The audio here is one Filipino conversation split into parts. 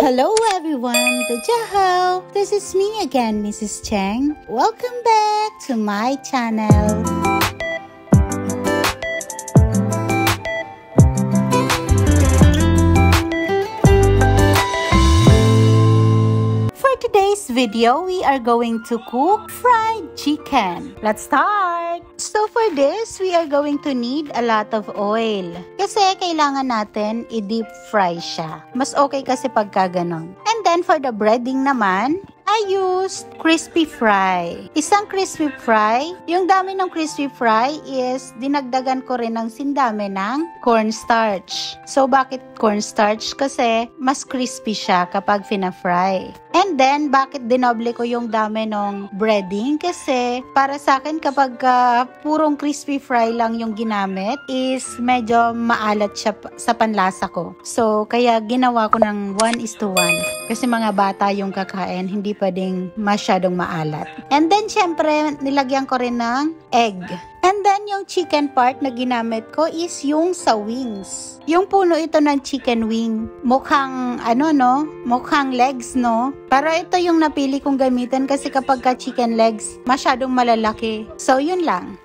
Hello everyone, Dajaho! This is me again, Mrs. Cheng. Welcome back to my channel. For today's video, we are going to cook fried chicken. Let's start! So for this, we are going to need a lot of oil. Kasi kailangan natin i-deep fry siya. Mas okay kasi pagka ganon. And then for the breading naman, I used crispy fry. Isang crispy fry. Yung dami ng crispy fry is dinagdagan ko rin ng sindami ng cornstarch. So bakit cornstarch? Kasi mas crispy siya kapag fina-fry. And then bakit dinoble ko yung dami ng breading? Kasi para sa akin kapag purong crispy fry lang yung ginamit is medyo maalat siya sa panlasa ko. So kaya ginawa ko ng 1:1. Kasi mga bata yung kakain, hindi pwedeng masyadong maalat. And then, syempre, nilagyan ko rin ng egg. And then, yung chicken part na ginamit ko is yung sa wings. Yung puno ito ng chicken wing. Mukhang, mukhang legs, no? Pero ito yung napili kong gamitin kasi kapag ka chicken legs, masyadong malalaki. So, yun lang.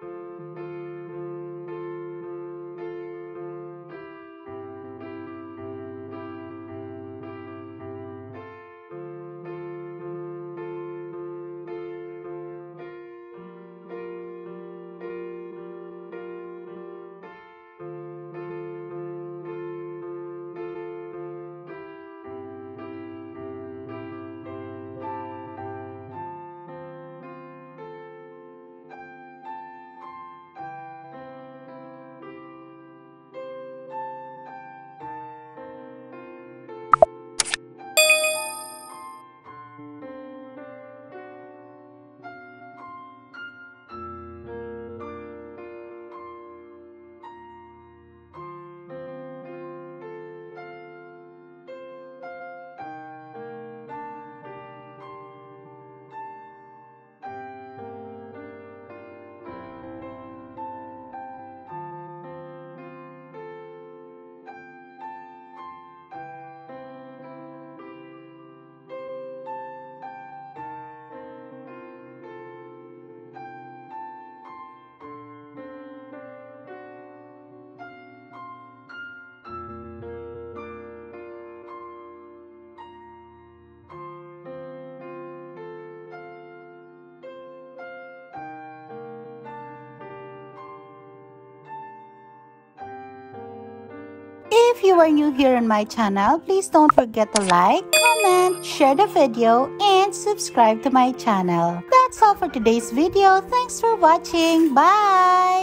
If you are new here on my channel, please don't forget to like, comment, share the video, and subscribe to my channel. That's all for today's video. Thanks for watching. Bye!